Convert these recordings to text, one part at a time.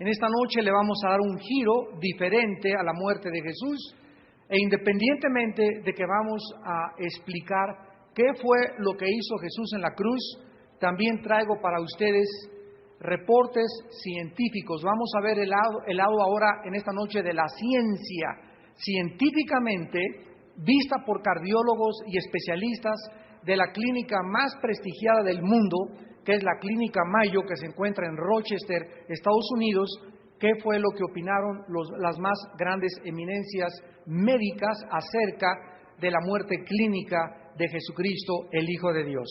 En esta noche le vamos a dar un giro diferente a la muerte de Jesús, e independientemente de que vamos a explicar qué fue lo que hizo Jesús en la cruz, también traigo para ustedes reportes científicos. Vamos a ver el lado ahora en esta noche de la ciencia, científicamente vista por cardiólogos y especialistas de la clínica más prestigiada del mundo, que es la Clínica Mayo, que se encuentra en Rochester, Estados Unidos. ¿Qué fue lo que opinaron las más grandes eminencias médicas acerca de la muerte clínica de Jesucristo, el Hijo de Dios?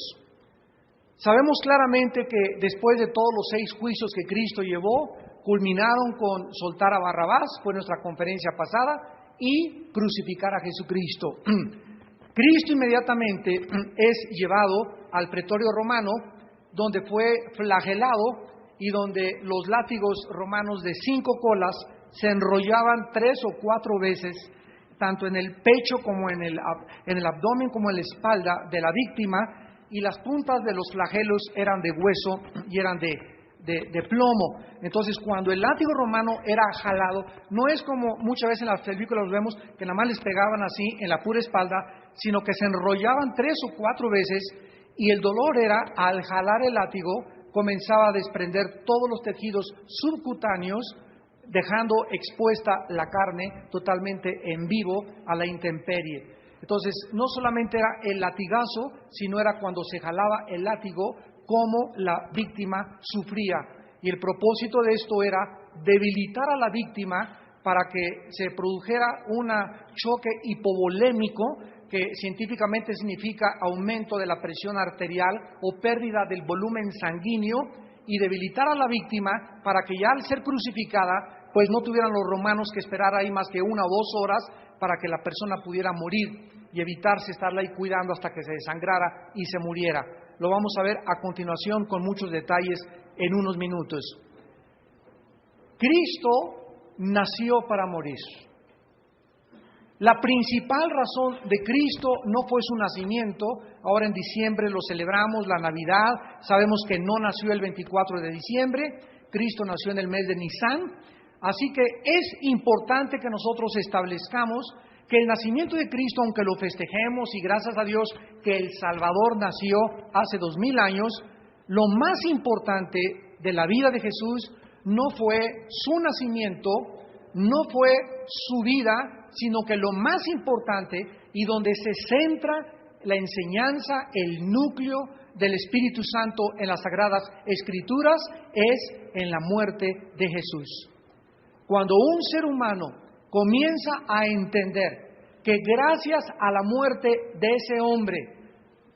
Sabemos claramente que después de todos los 6 juicios que Cristo llevó, culminaron con soltar a Barrabás, fue nuestra conferencia pasada, y crucificar a Jesucristo. Cristo inmediatamente es llevado al pretorio romano, donde fue flagelado y donde los látigos romanos de 5 colas se enrollaban 3 o 4 veces, tanto en el pecho como en el abdomen como en la espalda de la víctima, y las puntas de los flagelos eran de hueso y eran de plomo. Entonces, cuando el látigo romano era jalado, no es como muchas veces en las películas lo vemos, que nada más les pegaban así en la pura espalda, sino que se enrollaban 3 o 4 veces, y el dolor era, al jalar el látigo, comenzaba a desprender todos los tejidos subcutáneos, dejando expuesta la carne totalmente en vivo a la intemperie. Entonces, no solamente era el latigazo, sino era cuando se jalaba el látigo, como la víctima sufría. Y el propósito de esto era debilitar a la víctima para que se produjera un choque hipovolémico, que científicamente significa aumento de la presión arterial o pérdida del volumen sanguíneo, y debilitar a la víctima para que ya al ser crucificada, pues no tuvieran los romanos que esperar ahí más que 1 o 2 horas para que la persona pudiera morir, y evitarse estarla ahí cuidando hasta que se desangrara y se muriera. Lo vamos a ver a continuación con muchos detalles en unos minutos. Cristo nació para morir. La principal razón de Cristo no fue su nacimiento. Ahora en diciembre lo celebramos, la Navidad. Sabemos que no nació el 24 de diciembre, Cristo nació en el mes de Nisan. Así que es importante que nosotros establezcamos que el nacimiento de Cristo, aunque lo festejemos y gracias a Dios que el Salvador nació hace 2000 años, lo más importante de la vida de Jesús no fue su nacimiento, no fue su vida, sino que lo más importante, y donde se centra la enseñanza, el núcleo del Espíritu Santo en las Sagradas Escrituras, es en la muerte de Jesús. Cuando un ser humano comienza a entender que gracias a la muerte de ese hombre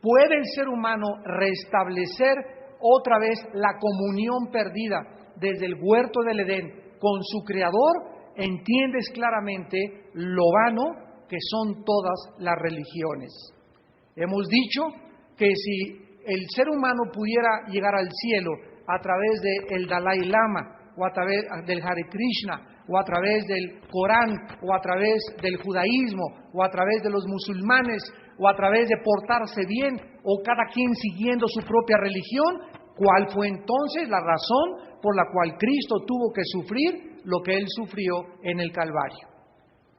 puede el ser humano restablecer otra vez la comunión perdida desde el huerto del Edén con su Creador, entiendes claramente lo vano que son todas las religiones. Hemos dicho que si el ser humano pudiera llegar al cielo a través del Dalai Lama, o a través del Hare Krishna, o a través del Corán, o a través del judaísmo, o a través de los musulmanes, o a través de portarse bien, o cada quien siguiendo su propia religión, ¿cuál fue entonces la razón por la cual Cristo tuvo que sufrir lo que Él sufrió en el Calvario?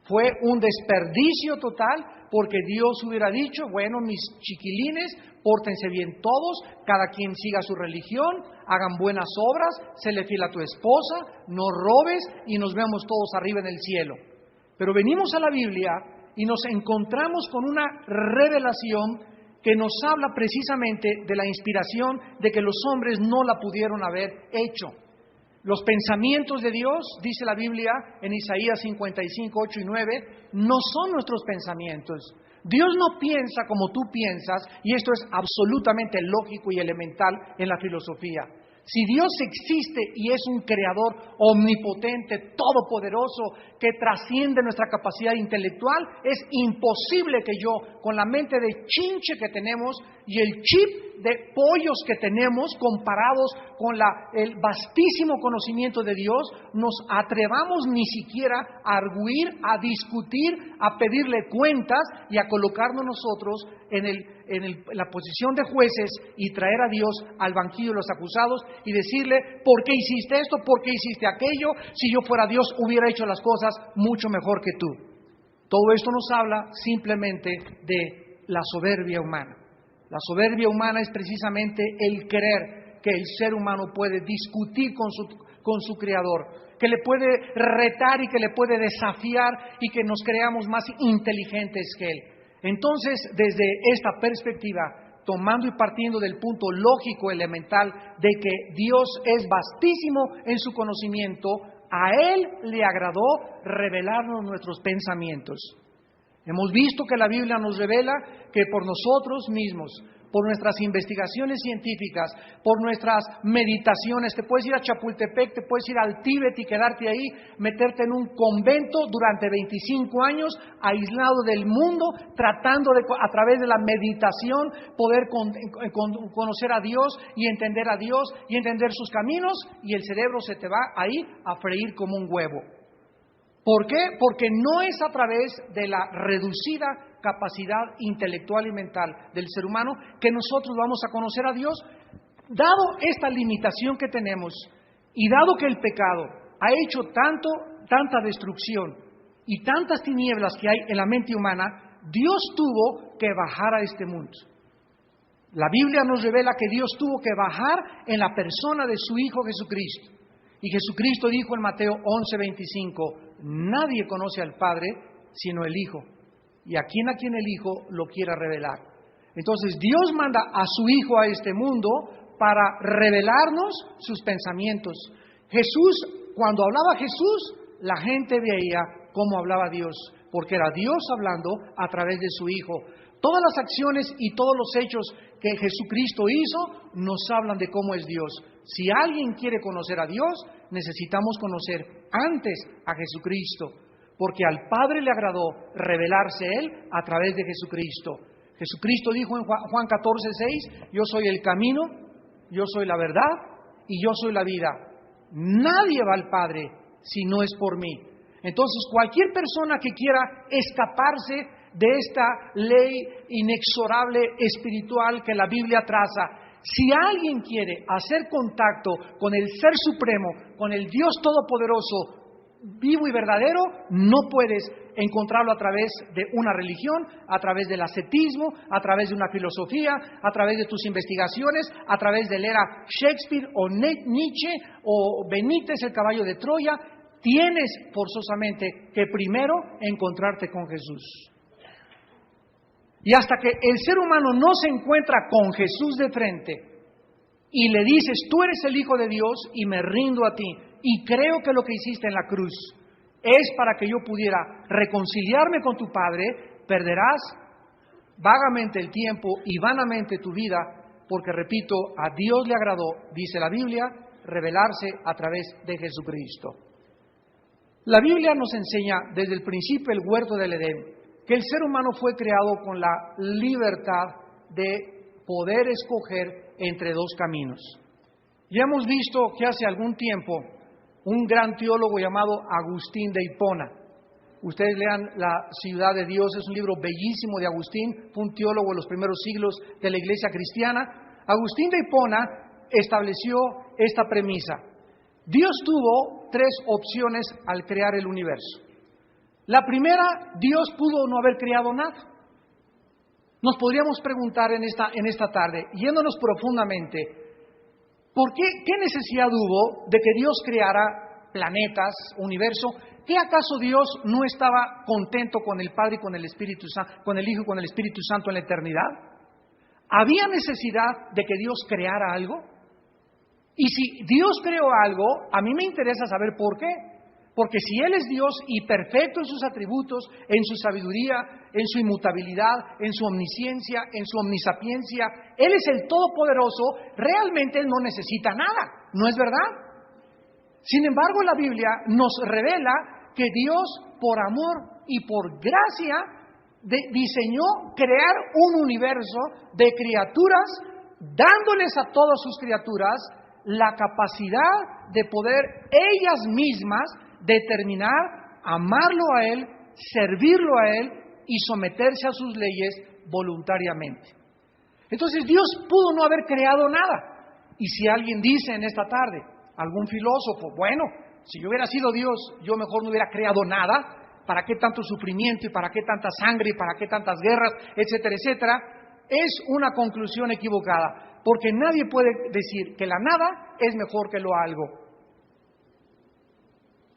Fue un desperdicio total, porque Dios hubiera dicho, bueno, mis chiquilines, pórtense bien todos, cada quien siga su religión, hagan buenas obras, séle fiel a tu esposa, no robes y nos vemos todos arriba en el cielo. Pero venimos a la Biblia y nos encontramos con una revelación que nos habla precisamente de la inspiración de que los hombres no la pudieron haber hecho. Los pensamientos de Dios, dice la Biblia en Isaías 55, 8 y 9, no son nuestros pensamientos. Dios no piensa como tú piensas, y esto es absolutamente lógico y elemental en la filosofía. Si Dios existe y es un creador omnipotente, todopoderoso, que trasciende nuestra capacidad intelectual, es imposible que yo, con la mente de chinche que tenemos y el chip de pollos que tenemos comparados con el vastísimo conocimiento de Dios, nos atrevamos ni siquiera a arguir, a discutir, a pedirle cuentas y a colocarnos nosotros en en la posición de jueces y traer a Dios al banquillo de los acusados y decirle, ¿por qué hiciste esto? ¿Por qué hiciste aquello? Si yo fuera Dios hubiera hecho las cosas mucho mejor que tú. Todo esto nos habla simplemente de la soberbia humana. La soberbia humana es precisamente el creer que el ser humano puede discutir con su Creador, que le puede retar y que le puede desafiar y que nos creamos más inteligentes que Él. Entonces, desde esta perspectiva, tomando y partiendo del punto lógico elemental de que Dios es vastísimo en su conocimiento, a Él le agradó revelarnos nuestros pensamientos. Hemos visto que la Biblia nos revela que por nosotros mismos, por nuestras investigaciones científicas, por nuestras meditaciones, te puedes ir a Chapultepec, te puedes ir al Tíbet y quedarte ahí, meterte en un convento durante 25 años, aislado del mundo, tratando de, a través de la meditación, poder conocer a Dios y entender a Dios y entender sus caminos, y el cerebro se te va ahí a freír como un huevo. ¿Por qué? Porque no es a través de la reducida capacidad intelectual y mental del ser humano que nosotros vamos a conocer a Dios. Dado esta limitación que tenemos y dado que el pecado ha hecho tanta destrucción y tantas tinieblas que hay en la mente humana, Dios tuvo que bajar a este mundo. La Biblia nos revela que Dios tuvo que bajar en la persona de su Hijo Jesucristo. Y Jesucristo dijo en Mateo 11:25, nadie conoce al Padre sino el Hijo, y a quien el Hijo lo quiera revelar. Entonces Dios manda a su Hijo a este mundo para revelarnos sus pensamientos. Jesús, cuando hablaba Jesús, la gente veía cómo hablaba Dios, porque era Dios hablando a través de su Hijo. Todas las acciones y todos los hechos que Jesucristo hizo nos hablan de cómo es Dios. Si alguien quiere conocer a Dios, necesitamos conocer antes a Jesucristo, porque al Padre le agradó revelarse Él a través de Jesucristo. Jesucristo dijo en Juan 14:6, yo soy el camino, yo soy la verdad y yo soy la vida. Nadie va al Padre si no es por mí. Entonces, cualquier persona que quiera escaparse de esta ley inexorable espiritual que la Biblia traza, si alguien quiere hacer contacto con el Ser Supremo, con el Dios Todopoderoso, vivo y verdadero, no puedes encontrarlo a través de una religión, a través del ascetismo, a través de una filosofía, a través de tus investigaciones, a través de leer a Shakespeare o Nietzsche o Benítez, el caballo de Troya. Tienes forzosamente que primero encontrarte con Jesús. Y hasta que el ser humano no se encuentra con Jesús de frente y le dices, tú eres el Hijo de Dios y me rindo a ti y creo que lo que hiciste en la cruz es para que yo pudiera reconciliarme con tu Padre, perderás vagamente el tiempo y vanamente tu vida, porque repito, a Dios le agradó, dice la Biblia, revelarse a través de Jesucristo. La Biblia nos enseña desde el principio del huerto del Edén que el ser humano fue creado con la libertad de poder escoger entre dos caminos. Ya hemos visto que hace algún tiempo un gran teólogo llamado Agustín de Hipona, ustedes lean La ciudad de Dios, es un libro bellísimo de Agustín, fue un teólogo de los primeros siglos de la iglesia cristiana. Agustín de Hipona estableció esta premisa: Dios tuvo tres opciones al crear el universo. La primera, Dios pudo no haber creado nada. Nos podríamos preguntar en esta tarde, yéndonos profundamente, ¿por qué necesidad hubo de que Dios creara planetas, universo? ¿Qué acaso Dios no estaba contento con el Padre y con el Espíritu Santo, con el Hijo y con el Espíritu Santo en la eternidad? ¿Había necesidad de que Dios creara algo? Y si Dios creó algo, a mí me interesa saber por qué. Porque si Él es Dios y perfecto en sus atributos, en su sabiduría, en su inmutabilidad, en su omnisciencia, en su omnisapiencia, Él es el Todopoderoso, realmente Él no necesita nada, ¿no es verdad? Sin embargo, la Biblia nos revela que Dios, por amor y por gracia, diseñó crear un universo de criaturas, dándoles a todas sus criaturas la capacidad de poder ellas mismas determinar, amarlo a Él, servirlo a Él y someterse a sus leyes voluntariamente. Entonces Dios pudo no haber creado nada. Y si alguien dice en esta tarde, algún filósofo, bueno, si yo hubiera sido Dios, yo mejor no hubiera creado nada, ¿para qué tanto sufrimiento y para qué tanta sangre y para qué tantas guerras, etcétera, etcétera? Es una conclusión equivocada, porque nadie puede decir que la nada es mejor que lo algo.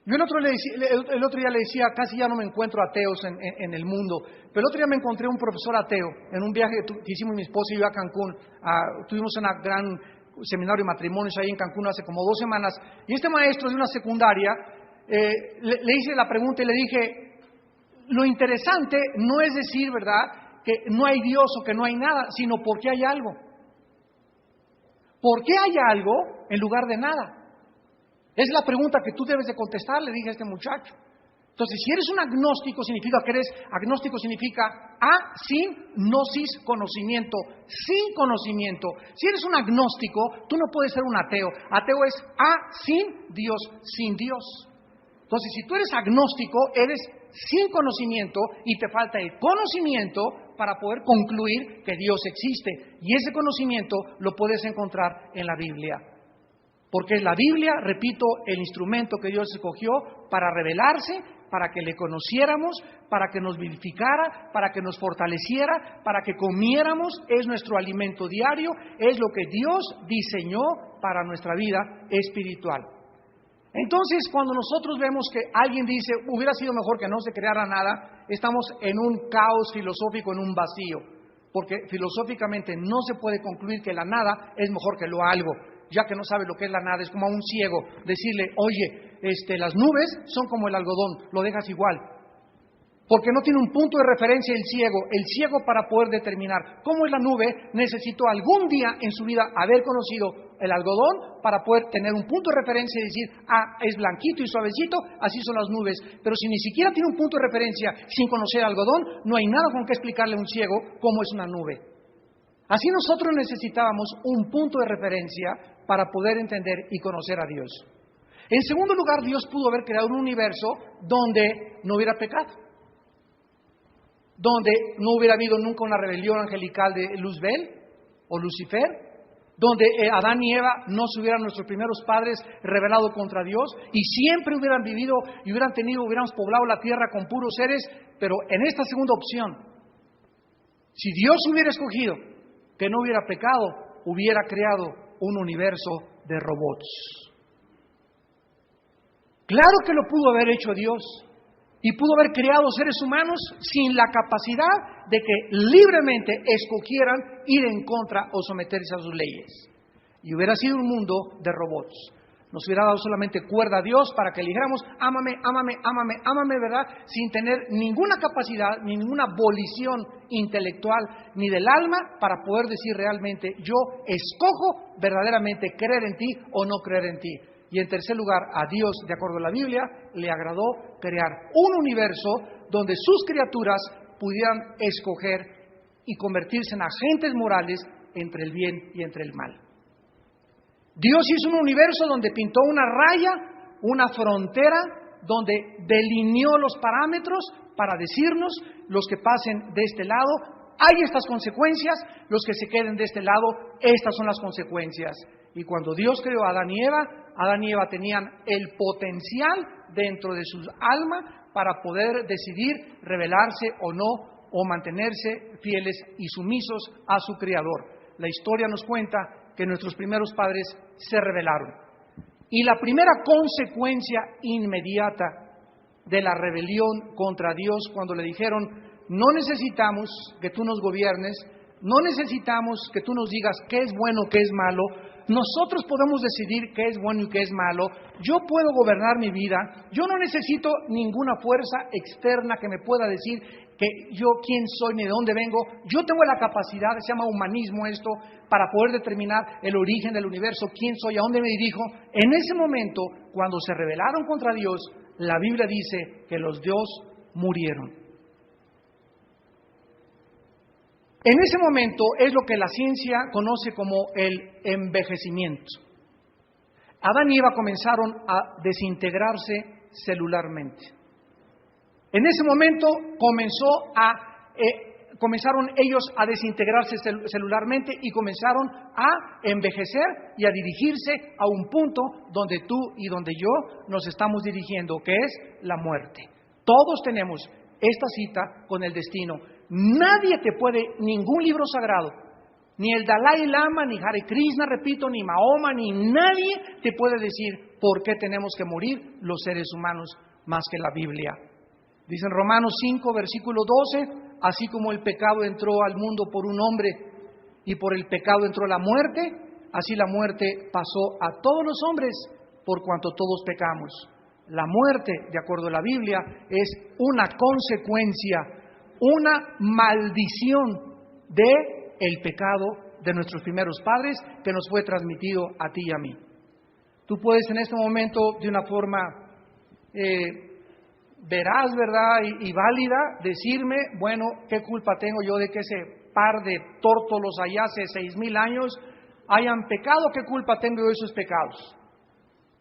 Yo el otro día le decía, casi ya no me encuentro ateos en el mundo, pero el otro día me encontré un profesor ateo en un viaje que hicimos mi esposa y yo a Cancún. Tuvimos una gran seminario de matrimonios ahí en Cancún hace como 2 semanas, y este maestro de una secundaria le hice la pregunta y le dije, lo interesante no es decir, ¿verdad?, que no hay Dios o que no hay nada, sino por qué hay algo. ¿Por qué hay algo en lugar de nada? Es la pregunta que tú debes de contestar, le dije a este muchacho. Entonces, si eres un agnóstico, significa que agnóstico significa sin gnosis, conocimiento, sin conocimiento. Si eres un agnóstico, tú no puedes ser un ateo. Ateo es sin Dios, sin Dios. Entonces, si tú eres agnóstico, eres sin conocimiento y te falta el conocimiento para poder concluir que Dios existe. Y ese conocimiento lo puedes encontrar en la Biblia. Porque es la Biblia, repito, el instrumento que Dios escogió para revelarse, para que le conociéramos, para que nos vivificara, para que nos fortaleciera, para que comiéramos, es nuestro alimento diario, es lo que Dios diseñó para nuestra vida espiritual. Entonces, cuando nosotros vemos que alguien dice, hubiera sido mejor que no se creara nada, estamos en un caos filosófico, en un vacío, porque filosóficamente no se puede concluir que la nada es mejor que lo algo. Ya que no sabe lo que es la nada, es como a un ciego decirle, oye, las nubes son como el algodón, lo dejas igual. Porque no tiene un punto de referencia el ciego para poder determinar cómo es la nube, necesitó algún día en su vida haber conocido el algodón para poder tener un punto de referencia y decir, es blanquito y suavecito, así son las nubes. Pero si ni siquiera tiene un punto de referencia sin conocer el algodón, no hay nada con que explicarle a un ciego cómo es una nube. Así nosotros necesitábamos un punto de referencia para poder entender y conocer a Dios. En segundo lugar, Dios pudo haber creado un universo donde no hubiera pecado, donde no hubiera habido nunca una rebelión angelical de Luzbel o Lucifer, donde Adán y Eva no se hubieran, nuestros primeros padres, rebelado contra Dios y siempre hubieran vivido y hubiéramos poblado la tierra con puros seres. Pero en esta segunda opción, si Dios hubiera escogido que no hubiera pecado, hubiera creado un universo de robots. Claro que lo pudo haber hecho Dios y pudo haber creado seres humanos sin la capacidad de que libremente escogieran ir en contra o someterse a sus leyes. Y hubiera sido un mundo de robots. Nos hubiera dado solamente cuerda a Dios para que le dijéramos, ámame, ámame, ámame, ámame, ¿verdad? Sin tener ninguna capacidad, ni ninguna volición intelectual, ni del alma, para poder decir realmente, yo escojo verdaderamente creer en ti o no creer en ti. Y en tercer lugar, a Dios, de acuerdo a la Biblia, le agradó crear un universo donde sus criaturas pudieran escoger y convertirse en agentes morales entre el bien y entre el mal. Dios hizo un universo donde pintó una raya, una frontera, donde delineó los parámetros para decirnos, los que pasen de este lado, hay estas consecuencias, los que se queden de este lado, estas son las consecuencias. Y cuando Dios creó a Adán y Eva tenían el potencial dentro de sus almas para poder decidir rebelarse o no, o mantenerse fieles y sumisos a su Creador. La historia nos cuenta que nuestros primeros padres se rebelaron. Y la primera consecuencia inmediata de la rebelión contra Dios, cuando le dijeron, no necesitamos que tú nos gobiernes, no necesitamos que tú nos digas qué es bueno, qué es malo, nosotros podemos decidir qué es bueno y qué es malo, yo puedo gobernar mi vida, yo no necesito ninguna fuerza externa que me pueda decir que yo quién soy ni de dónde vengo, yo tengo la capacidad, se llama humanismo esto, para poder determinar el origen del universo, quién soy, a dónde me dirijo. En ese momento, cuando se rebelaron contra Dios, la Biblia dice que los dos murieron. En ese momento es lo que la ciencia conoce como el envejecimiento. Adán y Eva comenzaron a desintegrarse celularmente. En ese momento comenzó a comenzaron ellos a desintegrarse celularmente y comenzaron a envejecer y a dirigirse a un punto donde tú y donde yo nos estamos dirigiendo, que es la muerte. Todos tenemos esta cita con el destino. Nadie te puede, ningún libro sagrado, ni el Dalai Lama, ni Hare Krishna, repito, ni Mahoma, ni nadie te puede decir por qué tenemos que morir los seres humanos más que la Biblia. Dice en Romanos 5, versículo 12, así como el pecado entró al mundo por un hombre y por el pecado entró la muerte, así la muerte pasó a todos los hombres por cuanto todos pecamos. La muerte, de acuerdo a la Biblia, es una consecuencia, una maldición de el pecado de nuestros primeros padres que nos fue transmitido a ti y a mí. Tú puedes en este momento, de una forma veraz, ¿verdad? Y válida, decirme, bueno, ¿qué culpa tengo yo de que ese par de tórtolos allá hace 6,000 años hayan pecado? ¿Qué culpa tengo yo de esos pecados?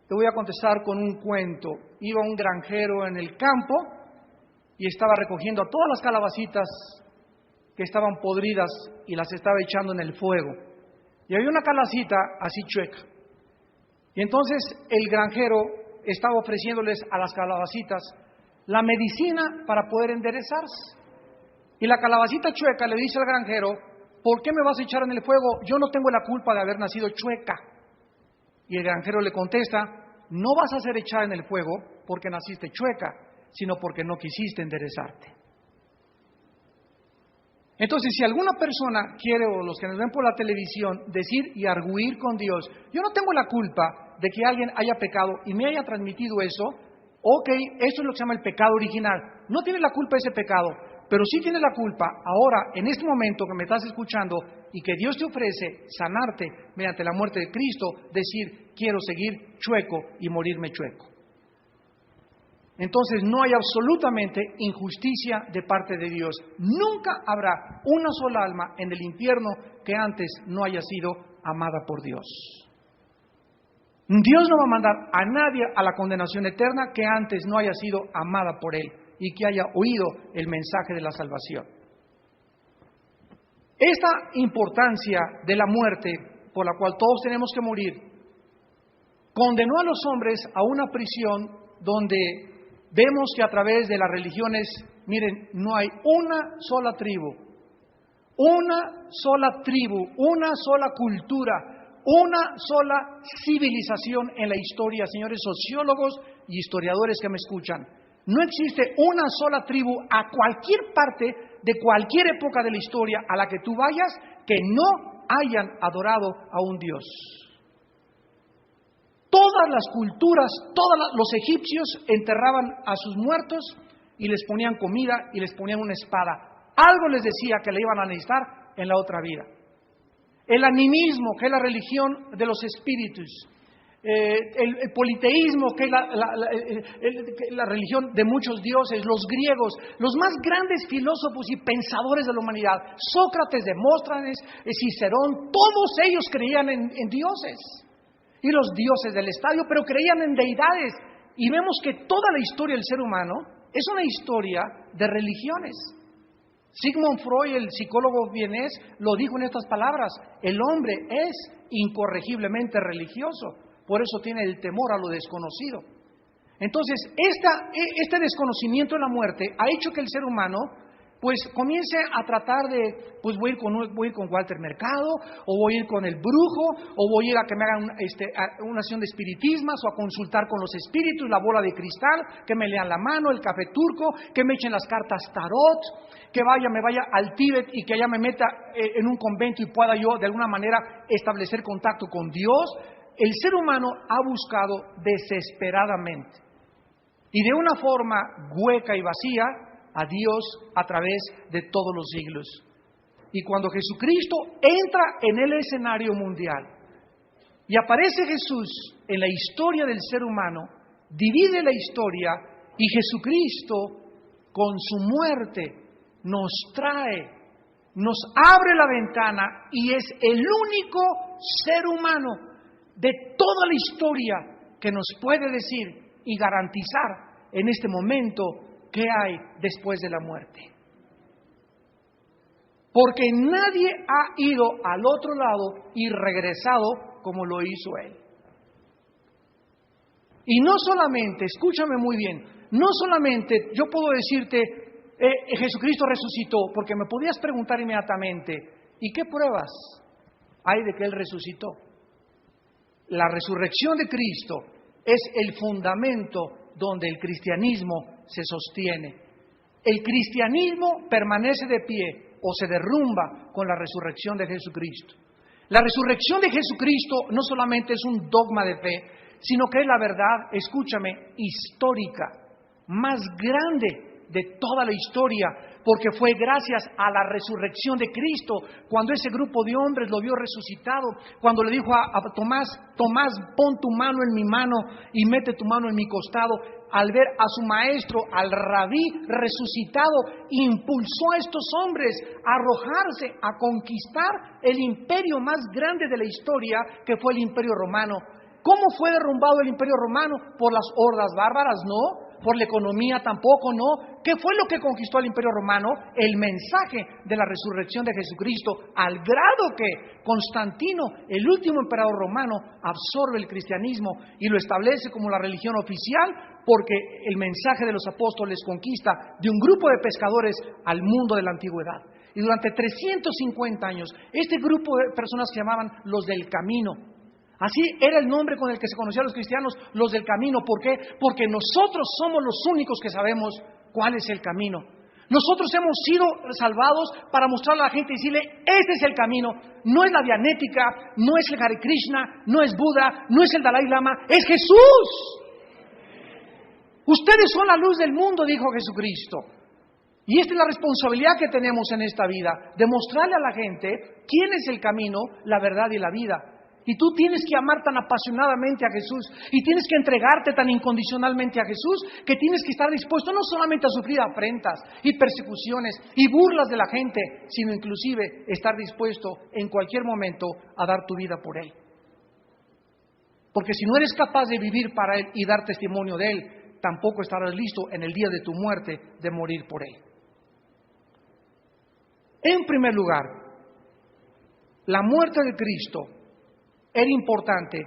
Te voy a contestar con un cuento. Iba un granjero en el campo y estaba recogiendo a todas las calabacitas que estaban podridas y las estaba echando en el fuego. Y había una calabacita así chueca. Y entonces el granjero estaba ofreciéndoles a las calabacitas la medicina para poder enderezarse. Y la calabacita chueca le dice al granjero, ¿por qué me vas a echar en el fuego? Yo no tengo la culpa de haber nacido chueca. Y el granjero le contesta, no vas a ser echada en el fuego porque naciste chueca, sino porque no quisiste enderezarte. Entonces, si alguna persona quiere, o los que nos ven por la televisión, decir y arguir con Dios, yo no tengo la culpa de que alguien haya pecado y me haya transmitido eso, ok, eso es lo que se llama el pecado original. No tiene la culpa ese pecado, pero sí tiene la culpa ahora, en este momento que me estás escuchando y que Dios te ofrece sanarte mediante la muerte de Cristo, decir, quiero seguir chueco y morirme chueco. Entonces no hay absolutamente injusticia de parte de Dios. Nunca habrá una sola alma en el infierno que antes no haya sido amada por Dios. Dios no va a mandar a nadie a la condenación eterna que antes no haya sido amada por Él y que haya oído el mensaje de la salvación. Esta importancia de la muerte, por la cual todos tenemos que morir, condenó a los hombres a una prisión donde vemos que a través de las religiones, miren, no hay una sola tribu, una sola cultura, una sola civilización en la historia, señores sociólogos y historiadores que me escuchan. No existe una sola tribu a cualquier parte de cualquier época de la historia a la que tú vayas que no hayan adorado a un Dios. Todas las culturas, los egipcios enterraban a sus muertos y les ponían comida y les ponían una espada. Algo les decía que le iban a necesitar en la otra vida. El animismo, que es la religión de los espíritus. El politeísmo, que es la religión de muchos dioses. Los griegos, los más grandes filósofos y pensadores de la humanidad. Sócrates, Demóstenes, Cicerón, todos ellos creían en dioses. Y los dioses del estadio, pero creían en deidades. Y vemos que toda la historia del ser humano es una historia de religiones. Sigmund Freud, el psicólogo vienés, lo dijo en estas palabras: el hombre es incorregiblemente religioso, por eso tiene el temor a lo desconocido. Entonces, este desconocimiento de la muerte ha hecho que el ser humano pues comience a tratar de, pues voy a ir con Walter Mercado, o voy a ir con el brujo, o voy a ir a que me hagan una sesión de espiritismas, o a consultar con los espíritus, la bola de cristal, que me lean la mano, el café turco, que me echen las cartas tarot, que me vaya al Tíbet y que allá me meta en un convento y pueda yo de alguna manera establecer contacto con Dios. El ser humano ha buscado desesperadamente y de una forma hueca y vacía a Dios a través de todos los siglos. Y cuando Jesucristo entra en el escenario mundial y aparece Jesús en la historia del ser humano, divide la historia y Jesucristo con su muerte nos abre la ventana y es el único ser humano de toda la historia que nos puede decir y garantizar en este momento qué hay después de la muerte. porque nadie ha ido al otro lado y regresado como lo hizo Él. Y no solamente, escúchame muy bien, no solamente yo puedo decirte, Jesucristo resucitó, porque me podías preguntar inmediatamente, ¿y qué pruebas hay de que Él resucitó? La resurrección de Cristo es el fundamento donde el cristianismo se sostiene. El cristianismo permanece de pie o se derrumba con la resurrección de Jesucristo. La resurrección de Jesucristo no solamente es un dogma de fe, sino que es la verdad, escúchame, histórica, más grande de toda la historia, porque fue gracias a la resurrección de Cristo, cuando ese grupo de hombres lo vio resucitado, cuando le dijo a Tomás, Tomás, pon tu mano en mi mano y mete tu mano en mi costado, al ver a su maestro, al rabí resucitado, impulsó a estos hombres a arrojarse, a conquistar el imperio más grande de la historia, que fue el Imperio Romano. ¿Cómo fue derrumbado el Imperio Romano? ¿Por las hordas bárbaras? No. ¿Por la economía? Tampoco, no. ¿Qué fue lo que conquistó al Imperio Romano? El mensaje de la resurrección de Jesucristo, al grado que Constantino, el último emperador romano, absorbe el cristianismo y lo establece como la religión oficial, porque el mensaje de los apóstoles conquista de un grupo de pescadores al mundo de la antigüedad. Y durante 350 años, este grupo de personas se llamaban los del camino. Así era el nombre con el que se conocían los cristianos, los del camino. ¿Por qué? Porque nosotros somos los únicos que sabemos cuál es el camino. Nosotros hemos sido salvados para mostrarle a la gente y decirle, este es el camino. No es la Dianética, no es el Hare Krishna, no es Buda, no es el Dalai Lama, es Jesús. Ustedes son la luz del mundo, dijo Jesucristo. Y esta es la responsabilidad que tenemos en esta vida, de mostrarle a la gente quién es el camino, la verdad y la vida. Y tú tienes que amar tan apasionadamente a Jesús y tienes que entregarte tan incondicionalmente a Jesús que tienes que estar dispuesto no solamente a sufrir afrentas y persecuciones y burlas de la gente, sino inclusive estar dispuesto en cualquier momento a dar tu vida por Él. Porque si no eres capaz de vivir para Él y dar testimonio de Él, tampoco estarás listo en el día de tu muerte de morir por Él. En primer lugar, la muerte de Cristo era importante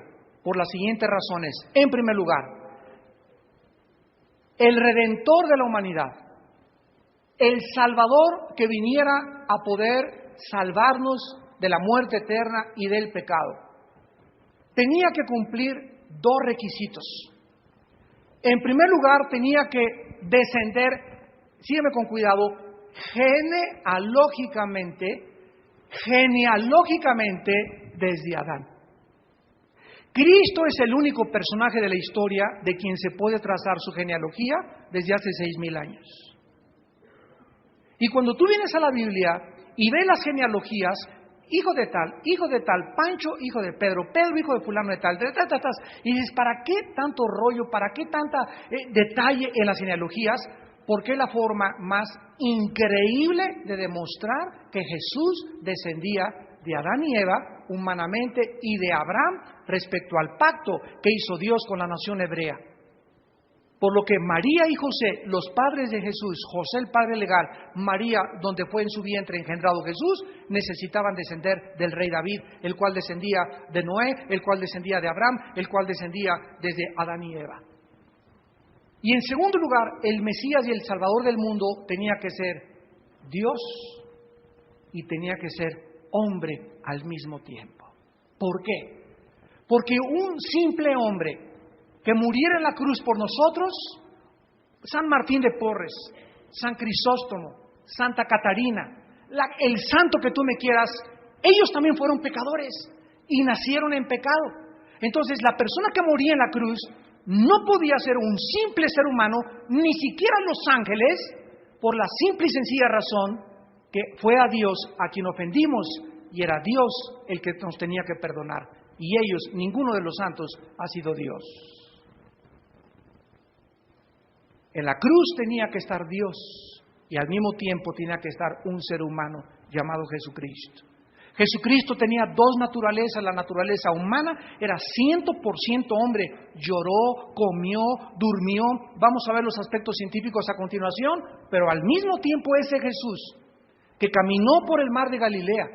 por las siguientes razones. En primer lugar, el Redentor de la humanidad, el Salvador que viniera a poder salvarnos de la muerte eterna y del pecado, tenía que cumplir dos requisitos. En primer lugar, tenía que descender, sígueme con cuidado, genealógicamente desde Adán. Cristo es el único personaje de la historia de quien se puede trazar su genealogía desde hace 6,000 años. Y cuando tú vienes a la Biblia y ves las genealogías, hijo de tal, Pancho, hijo de Pedro, Pedro, hijo de fulano de tal, y dices, ¿para qué tanto rollo, para qué tanta detalle en las genealogías? Porque es la forma más increíble de demostrar que Jesús descendía de Adán y Eva humanamente y de Abraham respecto al pacto que hizo Dios con la nación hebrea. Por lo que María y José, los padres de Jesús, José el padre legal, María donde fue en su vientre engendrado Jesús, necesitaban descender del rey David, el cual descendía de Noé, el cual descendía de Abraham, el cual descendía desde Adán y Eva. Y en segundo lugar, el Mesías y el Salvador del mundo tenía que ser Dios y tenía que ser hombre al mismo tiempo. ¿Por qué? Porque un simple hombre que muriera en la cruz por nosotros, San Martín de Porres, San Crisóstomo, Santa Catarina, el santo que tú me quieras, ellos también fueron pecadores y nacieron en pecado. Entonces la persona que moría en la cruz no podía ser un simple ser humano, ni siquiera los ángeles, por la simple y sencilla razón que fue a Dios a quien ofendimos y era Dios el que nos tenía que perdonar. Y ellos, ninguno de los santos ha sido Dios. En la cruz tenía que estar Dios y al mismo tiempo tenía que estar un ser humano llamado Jesucristo. Jesucristo tenía dos naturalezas. La naturaleza humana era 100% hombre. Lloró, comió, durmió. Vamos a ver los aspectos científicos a continuación. Pero al mismo tiempo ese Jesús que caminó por el mar de Galilea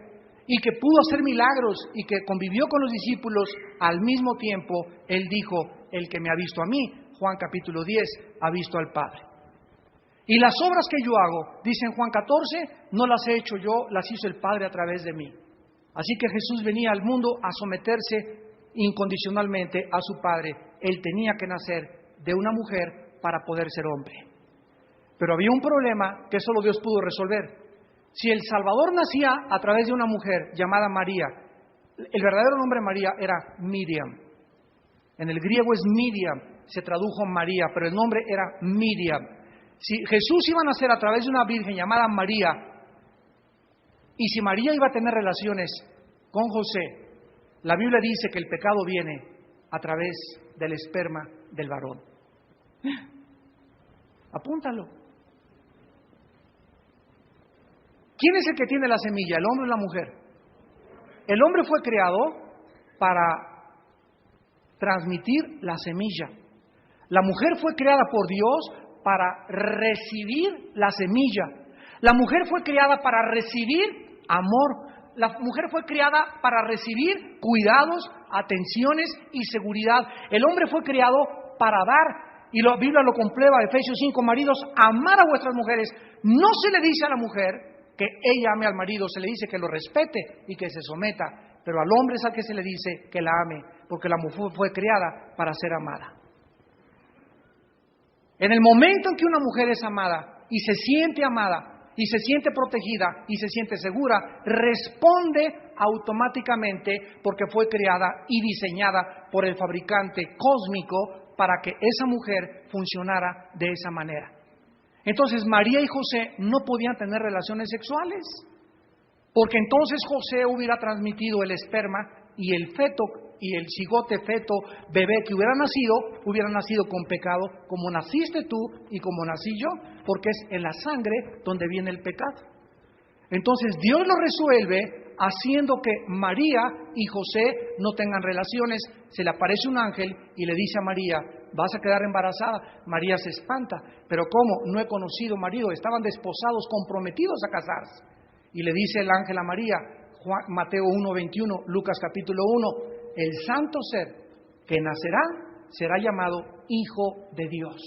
y que pudo hacer milagros y que convivió con los discípulos, al mismo tiempo Él dijo: el que me ha visto a mí, Juan capítulo 10, ha visto al Padre. Y las obras que yo hago, dice en Juan 14, no las he hecho yo, las hizo el Padre a través de mí. Así que Jesús venía al mundo a someterse incondicionalmente a su Padre. Él tenía que nacer de una mujer para poder ser hombre. Pero había un problema que solo Dios pudo resolver. Si el Salvador nacía a través de una mujer llamada María, el verdadero nombre de María era Miriam. En el griego es Miriam, se tradujo María, pero el nombre era Miriam. Si Jesús iba a nacer a través de una virgen llamada María, y si María iba a tener relaciones con José, la Biblia dice que el pecado viene a través del esperma del varón. Apúntalo. ¿Quién es el que tiene la semilla, el hombre o la mujer? El hombre fue creado para transmitir la semilla. La mujer fue creada por Dios para recibir la semilla. La mujer fue creada para recibir amor. La mujer fue creada para recibir cuidados, atenciones y seguridad. El hombre fue creado para dar. Y la Biblia lo comprueba, Efesios 5, maridos, amad a vuestras mujeres. No se le dice a la mujer que ella ame al marido, se le dice que lo respete y que se someta. Pero al hombre es al que se le dice que la ame, porque la mujer fue creada para ser amada. En el momento en que una mujer es amada y se siente amada y se siente protegida y se siente segura, responde automáticamente porque fue creada y diseñada por el fabricante cósmico para que esa mujer funcionara de esa manera. Entonces María y José no podían tener relaciones sexuales, porque entonces José hubiera transmitido el esperma y el feto y el cigote, feto, bebé que hubiera nacido con pecado, como naciste tú y como nací yo, porque es en la sangre donde viene el pecado. Entonces Dios lo resuelve haciendo que María y José no tengan relaciones. Se le aparece un ángel y le dice a María: vas a quedar embarazada. María se espanta. ¿Pero cómo? No he conocido marido. Estaban desposados, comprometidos a casarse. Y le dice el ángel a María, Mateo 1:21, Lucas capítulo 1, el santo ser que nacerá será llamado Hijo de Dios.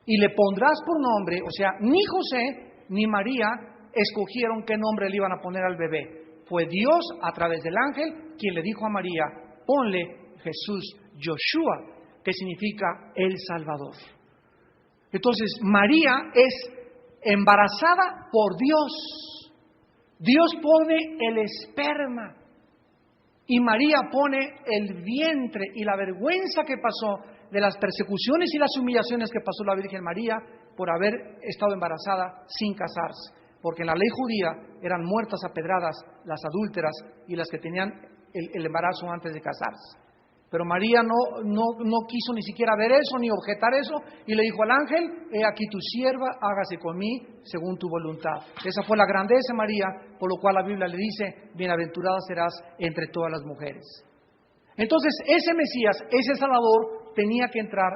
Y le pondrás por nombre, o sea, ni José ni María escogieron qué nombre le iban a poner al bebé. Fue Dios, a través del ángel, quien le dijo a María: ponle Jesús Yoshua, que significa el Salvador. Entonces, María es embarazada por Dios. Dios pone el esperma y María pone el vientre, y la vergüenza que pasó de las persecuciones y las humillaciones que pasó la Virgen María por haber estado embarazada sin casarse. Porque en la ley judía eran muertas a pedradas las adúlteras y las que tenían el embarazo antes de casarse. Pero María no quiso ni siquiera ver eso, ni objetar eso, y le dijo al ángel: he aquí tu sierva, hágase con mí según tu voluntad. Esa fue la grandeza de María, por lo cual la Biblia le dice: bienaventurada serás entre todas las mujeres. Entonces, ese Mesías, ese Salvador, tenía que entrar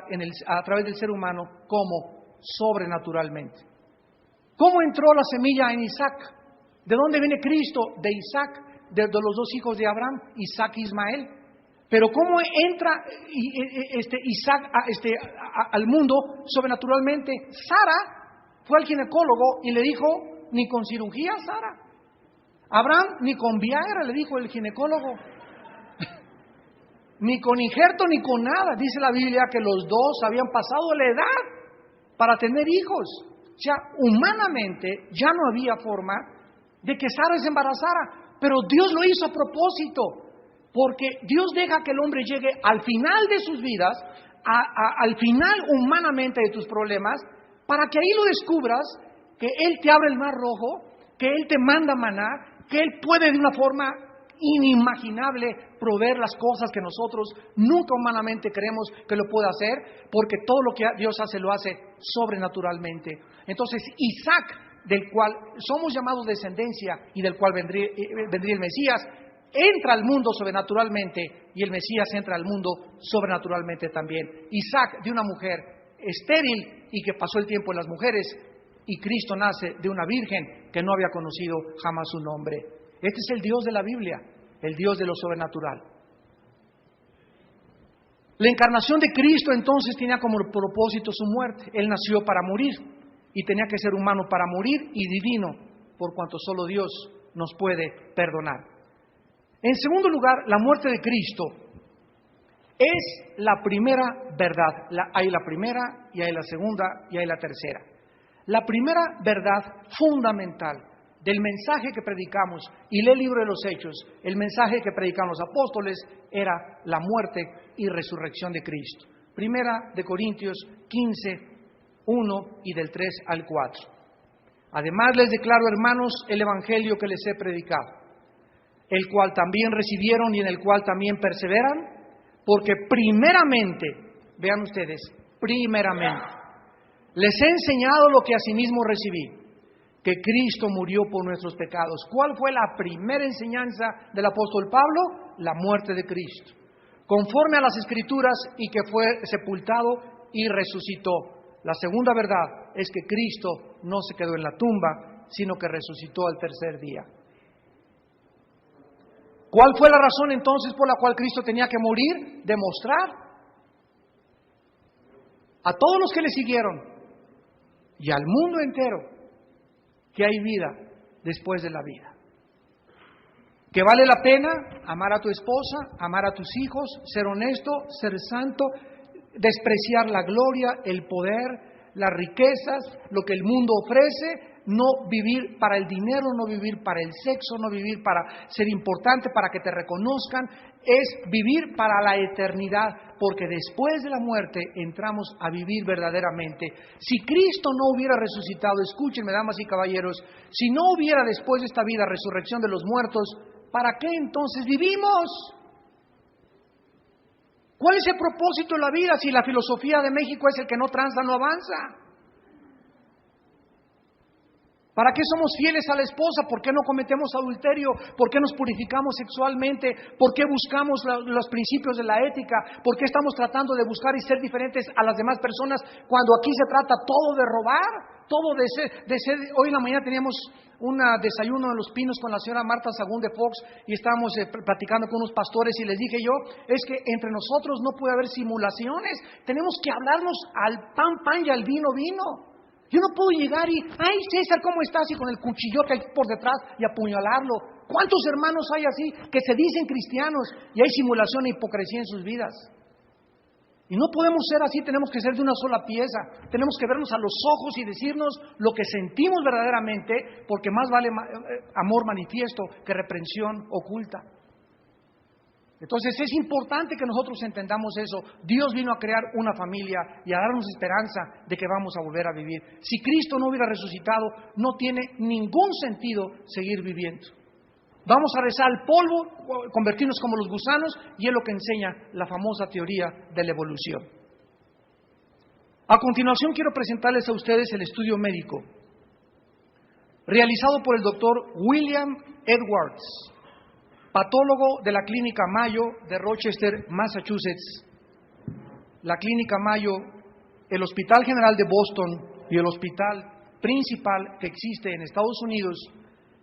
a través del ser humano como sobrenaturalmente. ¿Cómo entró la semilla en Isaac? ¿De dónde viene Cristo? De Isaac, de los dos hijos de Abraham, Isaac e Ismael. Pero ¿cómo entra Isaac al mundo sobrenaturalmente? Sara fue al ginecólogo y le dijo: ni con cirugía, Sara. Abraham, ni con Viagra, le dijo el ginecólogo. Ni con injerto, ni con nada. Dice la Biblia que los dos habían pasado la edad para tener hijos. O sea, humanamente ya no había forma de que Sara se embarazara. Pero Dios lo hizo a propósito. Porque Dios deja que el hombre llegue al final de sus vidas, al final humanamente de tus problemas, para que ahí lo descubras, que Él te abre el mar rojo, que Él te manda maná, que Él puede de una forma inimaginable proveer las cosas que nosotros nunca humanamente creemos que lo puede hacer, porque todo lo que Dios hace lo hace sobrenaturalmente. Entonces Isaac, del cual somos llamados descendencia y del cual vendría el Mesías, entra al mundo sobrenaturalmente, y el Mesías entra al mundo sobrenaturalmente también. Isaac de una mujer estéril y que pasó el tiempo en las mujeres, y Cristo nace de una virgen que no había conocido jamás su nombre. Este es el Dios de la Biblia, el Dios de lo sobrenatural. La encarnación de Cristo entonces tenía como propósito su muerte. Él nació para morir y tenía que ser humano para morir y divino, por cuanto solo Dios nos puede perdonar. En segundo lugar, la muerte de Cristo es la primera verdad. Hay la primera y hay la segunda y hay la tercera. La primera verdad fundamental del mensaje que predicamos, y lee el libro de los Hechos, el mensaje que predicaron los apóstoles era la muerte y resurrección de Cristo. Primera de Corintios 15, 1 y del 3 al 4. Además les declaro, hermanos, el evangelio que les he predicado, el cual también recibieron y en el cual también perseveran, porque primeramente, vean ustedes, primeramente, les he enseñado lo que asimismo recibí, que Cristo murió por nuestros pecados. ¿Cuál fue la primera enseñanza del apóstol Pablo? La muerte de Cristo, conforme a las Escrituras, y que fue sepultado y resucitó. La segunda verdad es que Cristo no se quedó en la tumba, sino que resucitó al tercer día. ¿Cuál fue la razón entonces por la cual Cristo tenía que morir? Demostrar a todos los que le siguieron y al mundo entero que hay vida después de la vida. Que vale la pena amar a tu esposa, amar a tus hijos, ser honesto, ser santo, despreciar la gloria, el poder, las riquezas, lo que el mundo ofrece, no vivir para el dinero, no vivir para el sexo, no vivir para ser importante, para que te reconozcan, es vivir para la eternidad, porque después de la muerte entramos a vivir verdaderamente. Si Cristo no hubiera resucitado, escúchenme, damas y caballeros, si no hubiera después de esta vida resurrección de los muertos, ¿para qué entonces vivimos? ¿Cuál es el propósito de la vida si la filosofía de México es el que no tranza, no avanza? ¿Para qué somos fieles a la esposa? ¿Por qué no cometemos adulterio? ¿Por qué nos purificamos sexualmente? ¿Por qué buscamos los principios de la ética? ¿Por qué estamos tratando de buscar y ser diferentes a las demás personas cuando aquí se trata todo de robar? Todo de ser. Hoy en la mañana teníamos un desayuno en Los Pinos con la señora Marta Sagún de Fox y estábamos platicando con unos pastores y les dije yo, es que entre nosotros no puede haber simulaciones, tenemos que hablarnos al pan y al vino. Yo no puedo llegar y, ay César, ¿cómo estás? Y con el cuchillote ahí por detrás y apuñalarlo. ¿Cuántos hermanos hay así que se dicen cristianos y hay simulación e hipocresía en sus vidas? Y no podemos ser así, tenemos que ser de una sola pieza. Tenemos que vernos a los ojos y decirnos lo que sentimos verdaderamente, porque más vale amor manifiesto que reprensión oculta. Entonces es importante que nosotros entendamos eso. Dios vino a crear una familia y a darnos esperanza de que vamos a volver a vivir. Si Cristo no hubiera resucitado, no tiene ningún sentido seguir viviendo. Vamos a regresar al polvo, convertirnos como los gusanos, y es lo que enseña la famosa teoría de la evolución. A continuación quiero presentarles a ustedes el estudio médico realizado por el doctor William Edwards, patólogo de la Clínica Mayo de Rochester, Massachusetts. La Clínica Mayo, el Hospital General de Boston y el hospital principal que existe en Estados Unidos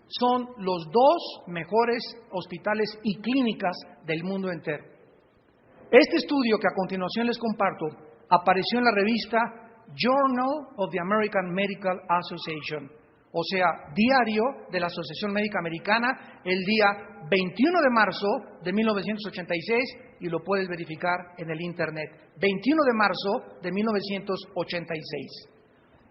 son los dos mejores hospitales y clínicas del mundo entero. Este estudio que a continuación les comparto apareció en la revista Journal of the American Medical Association, o sea, Diario de la Asociación Médica Americana, el día 21 de marzo de 1986, y lo puedes verificar en el Internet. 21 de marzo de 1986.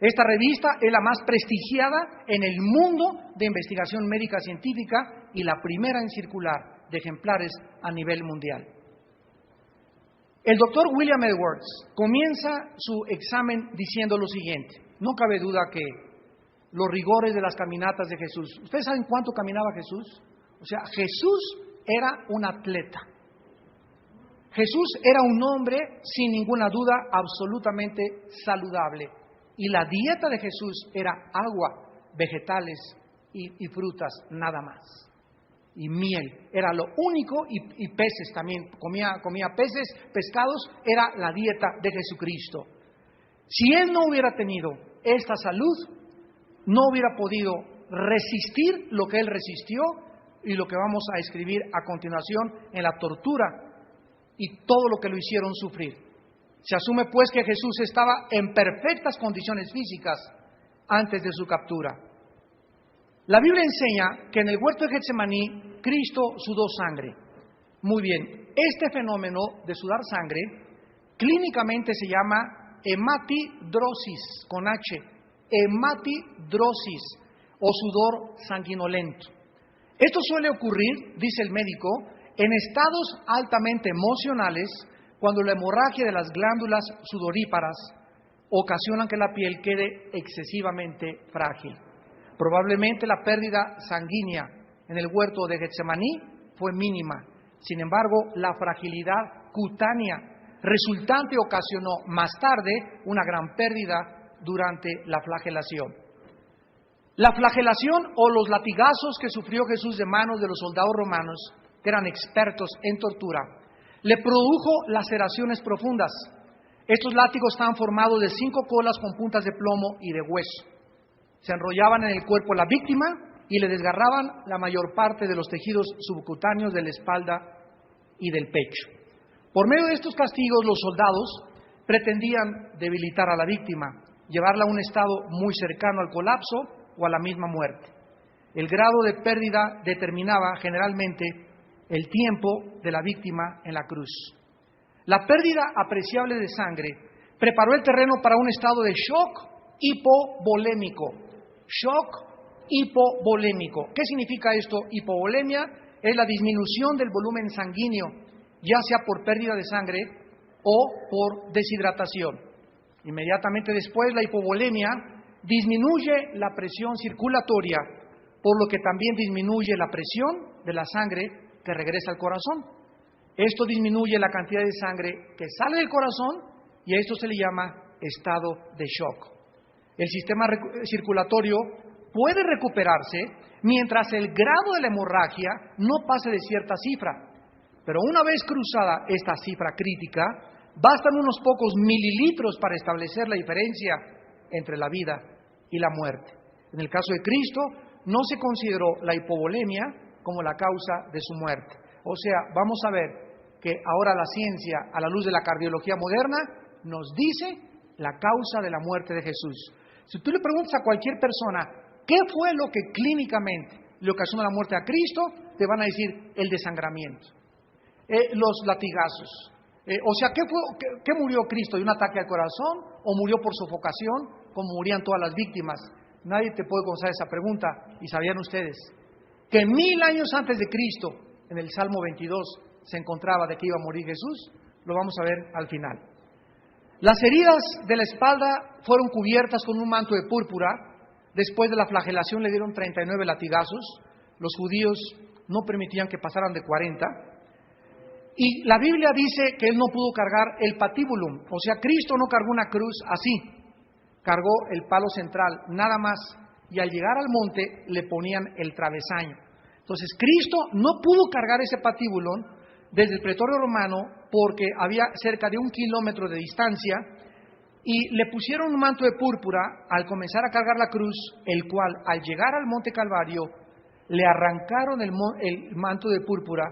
Esta revista es la más prestigiada en el mundo de investigación médica científica y la primera en circular de ejemplares a nivel mundial. El doctor William Edwards comienza su examen diciendo lo siguiente: no cabe duda que los rigores de las caminatas de Jesús. ¿Ustedes saben cuánto caminaba Jesús? O sea, Jesús era un atleta. Jesús era un hombre, sin ninguna duda, absolutamente saludable. Y la dieta de Jesús era agua, vegetales y frutas, nada más. Y miel, era lo único, y peces también, comía peces, pescados, era la dieta de Jesucristo. Si Él no hubiera tenido esta salud, no hubiera podido resistir lo que Él resistió y lo que vamos a escribir a continuación en la tortura y todo lo que lo hicieron sufrir. Se asume pues que Jesús estaba en perfectas condiciones físicas antes de su captura. La Biblia enseña que en el huerto de Getsemaní Cristo sudó sangre. Muy bien, este fenómeno de sudar sangre clínicamente se llama hematidrosis, con H, hematidrosis o sudor sanguinolento. Esto suele ocurrir, dice el médico, en estados altamente emocionales cuando la hemorragia de las glándulas sudoríparas ocasionan que la piel quede excesivamente frágil. Probablemente la pérdida sanguínea en el huerto de Getsemaní fue mínima. Sin embargo, la fragilidad cutánea resultante ocasionó más tarde una gran pérdida durante la flagelación. La flagelación o los latigazos que sufrió Jesús de manos de los soldados romanos, que eran expertos en tortura, le produjo laceraciones profundas. Estos látigos estaban formados de 5 colas con puntas de plomo y de hueso. Se enrollaban en el cuerpo de la víctima y le desgarraban la mayor parte de los tejidos subcutáneos de la espalda y del pecho. Por medio de estos castigos, los soldados pretendían debilitar a la víctima, llevarla a un estado muy cercano al colapso o a la misma muerte. El grado de pérdida determinaba generalmente el tiempo de la víctima en la cruz. La pérdida apreciable de sangre preparó el terreno para un estado de shock hipovolémico. Shock hipovolémico. ¿Qué significa esto? Hipovolemia es la disminución del volumen sanguíneo, ya sea por pérdida de sangre o por deshidratación. Inmediatamente después, la hipovolemia disminuye la presión circulatoria, por lo que también disminuye la presión de la sangre que regresa al corazón. Esto disminuye la cantidad de sangre que sale del corazón y a esto se le llama estado de shock. El sistema circulatorio puede recuperarse mientras el grado de la hemorragia no pase de cierta cifra, pero una vez cruzada esta cifra crítica, bastan unos pocos mililitros para establecer la diferencia entre la vida y la muerte. En el caso de Cristo, no se consideró la hipovolemia como la causa de su muerte. O sea, vamos a ver que ahora la ciencia, a la luz de la cardiología moderna, nos dice la causa de la muerte de Jesús. Si tú le preguntas a cualquier persona, ¿qué fue lo que clínicamente le ocasionó la muerte a Cristo? Te van a decir el desangramiento, los latigazos. O sea, ¿qué murió Cristo? ¿De un ataque al corazón o murió por sofocación, como morían todas las víctimas? Nadie te puede contestar esa pregunta. ¿Y sabían ustedes que 1000 años antes de Cristo, en el Salmo 22, se encontraba de que iba a morir Jesús? Lo vamos a ver al final. Las heridas de la espalda fueron cubiertas con un manto de púrpura. Después de la flagelación le dieron 39 latigazos. Los judíos no permitían que pasaran de 40. Y la Biblia dice que él no pudo cargar el patíbulum. O sea, Cristo no cargó una cruz así. Cargó el palo central, nada más. Y al llegar al monte le ponían el travesaño. Entonces, Cristo no pudo cargar ese patíbulum desde el pretorio romano porque había cerca de 1 kilómetro de distancia y le pusieron un manto de púrpura al comenzar a cargar la cruz, el cual al llegar al monte Calvario le arrancaron el manto de púrpura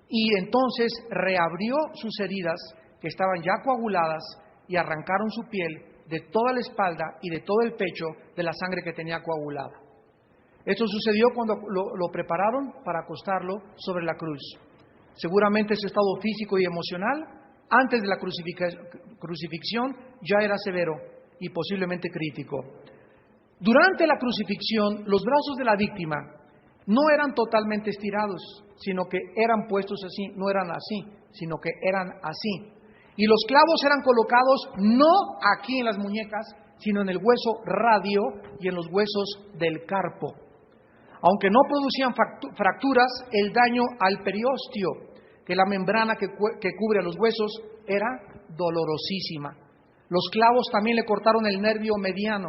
y entonces reabrió sus heridas que estaban ya coaguladas y arrancaron su piel de toda la espalda y de todo el pecho de la sangre que tenía coagulada. Esto sucedió cuando lo prepararon para acostarlo sobre la cruz. Seguramente su estado físico y emocional antes de la crucifixión ya era severo y posiblemente crítico. Durante la crucifixión, los brazos de la víctima no eran totalmente estirados, sino que eran puestos así, no eran así, sino que eran así. Y los clavos eran colocados no aquí en las muñecas, sino en el hueso radio y en los huesos del carpo. Aunque no producían fracturas, el daño al periósteo, que es la membrana que cubre a los huesos, era dolorosísima. Los clavos también le cortaron el nervio mediano,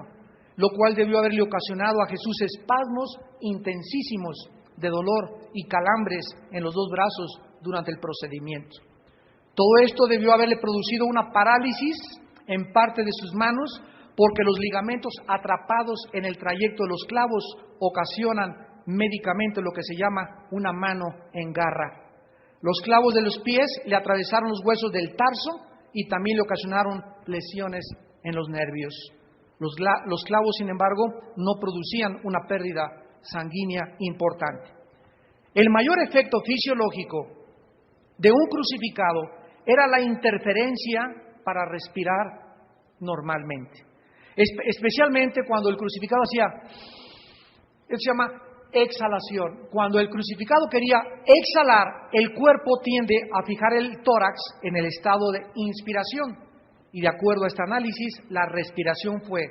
lo cual debió haberle ocasionado a Jesús espasmos intensísimos de dolor y calambres en los 2 brazos durante el procedimiento. Todo esto debió haberle producido una parálisis en parte de sus manos, porque los ligamentos atrapados en el trayecto de los clavos ocasionan médicamente lo que se llama una mano en garra. Los clavos de los pies le atravesaron los huesos del tarso y también le ocasionaron lesiones en los nervios. Los clavos, sin embargo, no producían una pérdida sanguínea importante. El mayor efecto fisiológico de un crucificado era la interferencia para respirar normalmente. Especialmente cuando el crucificado hacía, eso se llama exhalación. Cuando el crucificado quería exhalar, el cuerpo tiende a fijar el tórax en el estado de inspiración. Y de acuerdo a este análisis, la respiración fue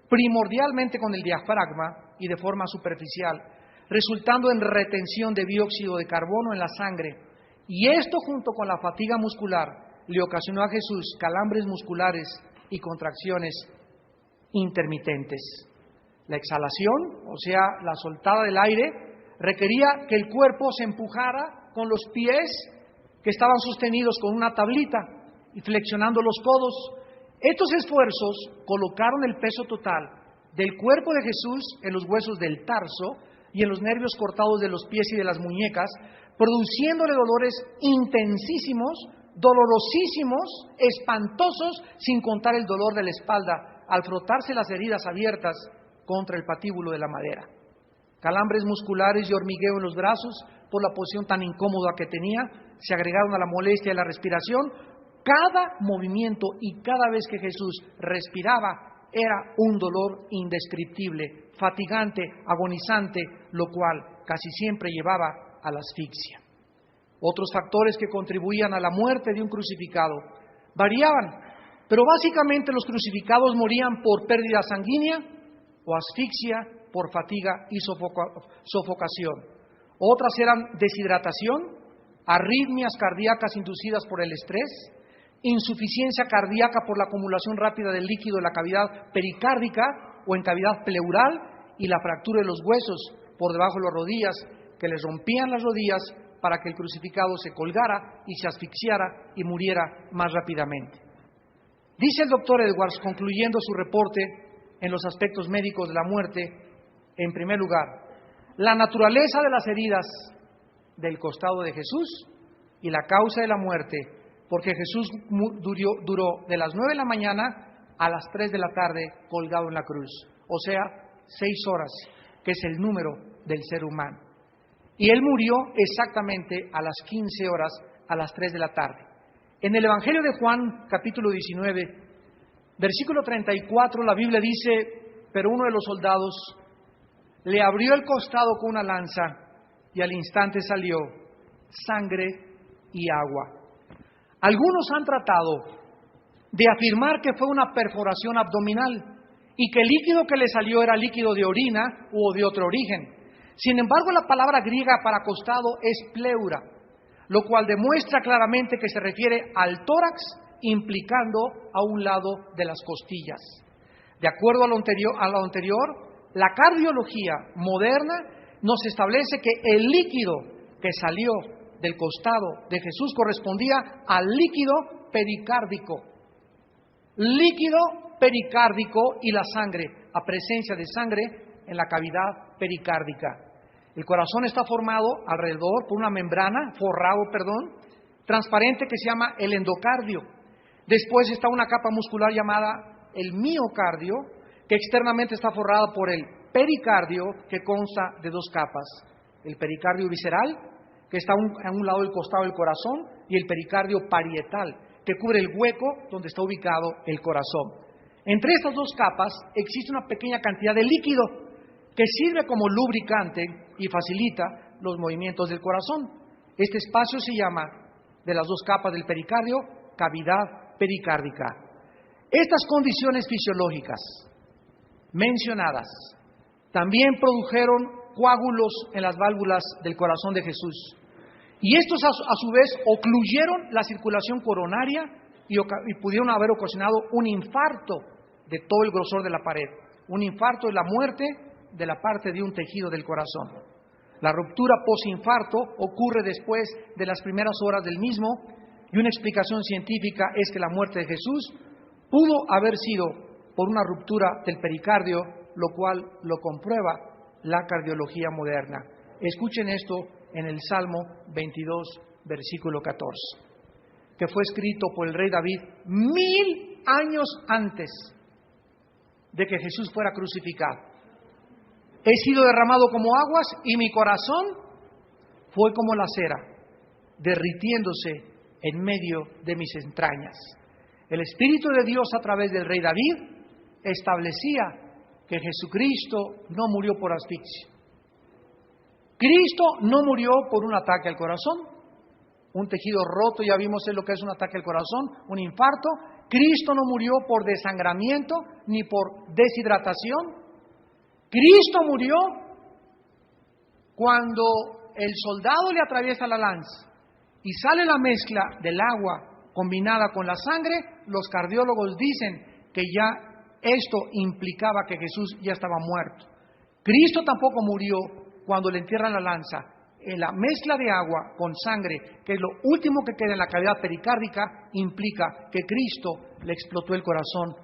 primordialmente con el diafragma y de forma superficial, resultando en retención de dióxido de carbono en la sangre. Y esto, junto con la fatiga muscular, le ocasionó a Jesús calambres musculares y contracciones intermitentes. La exhalación, o sea, la soltada del aire, requería que el cuerpo se empujara con los pies que estaban sostenidos con una tablita y flexionando los codos. Estos esfuerzos colocaron el peso total del cuerpo de Jesús en los huesos del tarso y en los nervios cortados de los pies y de las muñecas, produciéndole dolores intensísimos, dolorosísimos, espantosos, sin contar el dolor de la espalda al frotarse las heridas abiertas contra el patíbulo de la madera. Calambres musculares y hormigueo en los brazos por la posición tan incómoda que tenía, se agregaron a la molestia de la respiración. Cada movimiento y cada vez que Jesús respiraba era un dolor indescriptible, fatigante, agonizante, lo cual casi siempre llevaba a la asfixia. Otros factores que contribuían a la muerte de un crucificado variaban, pero básicamente los crucificados morían por pérdida sanguínea o asfixia por fatiga y sofocación. Otras eran deshidratación, arritmias cardíacas inducidas por el estrés, insuficiencia cardíaca por la acumulación rápida del líquido en la cavidad pericárdica o en cavidad pleural y la fractura de los huesos por debajo de las rodillas que les rompían las rodillas para que el crucificado se colgara y se asfixiara y muriera más rápidamente. Dice el doctor Edwards, concluyendo su reporte en los aspectos médicos de la muerte, en primer lugar, la naturaleza de las heridas del costado de Jesús y la causa de la muerte, porque Jesús duró de las 9 de la mañana a las 3 de la tarde colgado en la cruz, o sea, 6 horas, que es el número del ser humano. Y Él murió exactamente a las 15 horas, a las 3 de la tarde. En el Evangelio de Juan, capítulo 19, versículo 34, la Biblia dice, pero uno de los soldados le abrió el costado con una lanza y al instante salió sangre y agua. Algunos han tratado de afirmar que fue una perforación abdominal y que el líquido que le salió era líquido de orina o de otro origen. Sin embargo, la palabra griega para costado es pleura, lo cual demuestra claramente que se refiere al tórax, implicando a un lado de las costillas. De acuerdo a lo anterior, la cardiología moderna nos establece que el líquido que salió del costado de Jesús correspondía al líquido pericárdico. Líquido pericárdico y la sangre, a presencia de sangre en la cavidad pericárdica. El corazón está formado alrededor por una membrana, transparente que se llama el endocardio. Después está una capa muscular llamada el miocardio, que externamente está forrada por el pericardio, que consta de 2 capas. El pericardio visceral, que está a un lado del costado del corazón, y el pericardio parietal, que cubre el hueco donde está ubicado el corazón. Entre estas 2 capas existe una pequeña cantidad de líquido que sirve como lubricante y facilita los movimientos del corazón. Este espacio se llama, de las 2 capas del pericardio, cavidad pericárdica. Estas condiciones fisiológicas mencionadas también produjeron coágulos en las válvulas del corazón de Jesús. Y estos a su vez ocluyeron la circulación coronaria y pudieron haber ocasionado un infarto de todo el grosor de la pared. Un infarto es la muerte de la parte de un tejido del corazón. La ruptura posinfarto ocurre después de las primeras horas del mismo y una explicación científica es que la muerte de Jesús pudo haber sido por una ruptura del pericardio, lo cual lo comprueba la cardiología moderna. Escuchen esto en el Salmo 22, versículo 14, que fue escrito por el rey David 1000 años antes de que Jesús fuera crucificado. He sido derramado como aguas y mi corazón fue como la cera, derritiéndose en medio de mis entrañas. El Espíritu de Dios a través del rey David establecía que Jesucristo no murió por asfixia. Cristo no murió por un ataque al corazón, un tejido roto, ya vimos lo que es un ataque al corazón, un infarto. Cristo no murió por desangramiento ni por deshidratación. Cristo murió cuando el soldado le atraviesa la lanza y sale la mezcla del agua combinada con la sangre. Los cardiólogos dicen que ya esto implicaba que Jesús ya estaba muerto. Cristo tampoco murió cuando le entierran la lanza. En la mezcla de agua con sangre, que es lo último que queda en la cavidad pericárdica, implica que Cristo le explotó el corazón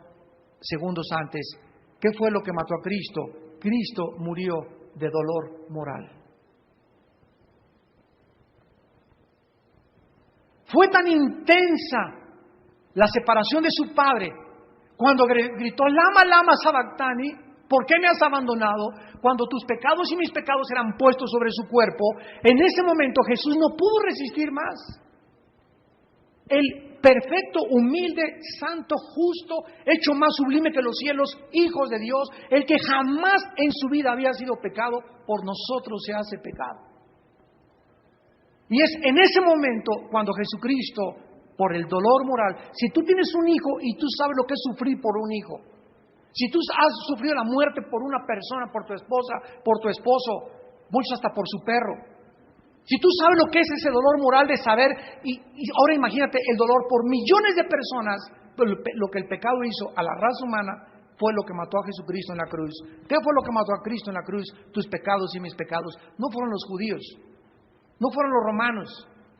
segundos antes. ¿Qué fue lo que mató a Cristo? Cristo murió de dolor moral. Fue tan intensa la separación de su padre cuando gritó, Lama, Lama, Sabactani, ¿por qué me has abandonado? Cuando tus pecados y mis pecados eran puestos sobre su cuerpo, en ese momento Jesús no pudo resistir más. El perfecto, humilde, santo, justo, hecho más sublime que los cielos, hijos de Dios, el que jamás en su vida había sido pecado, por nosotros se hace pecado. Y es en ese momento cuando Jesucristo, por el dolor moral, si tú tienes un hijo y tú sabes lo que es sufrir por un hijo, si tú has sufrido la muerte por una persona, por tu esposa, por tu esposo, muchos hasta por su perro, si tú sabes lo que es ese dolor moral de saber, y ahora imagínate el dolor por millones de personas, lo que el pecado hizo a la raza humana fue lo que mató a Jesucristo en la cruz. ¿Qué fue lo que mató a Cristo en la cruz? Tus pecados y mis pecados. No fueron los judíos, no fueron los romanos,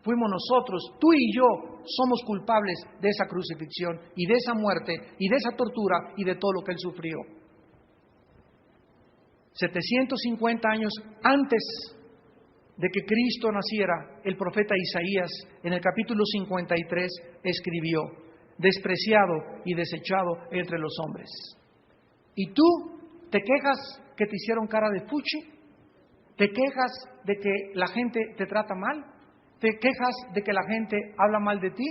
fuimos nosotros. Tú y yo somos culpables de esa crucifixión y de esa muerte y de esa tortura y de todo lo que Él sufrió. 750 años antes de que Cristo naciera, el profeta Isaías, en el capítulo 53, escribió, despreciado y desechado entre los hombres. ¿Y tú te quejas que te hicieron cara de fuchi? ¿Te quejas de que la gente te trata mal? ¿Te quejas de que la gente habla mal de ti?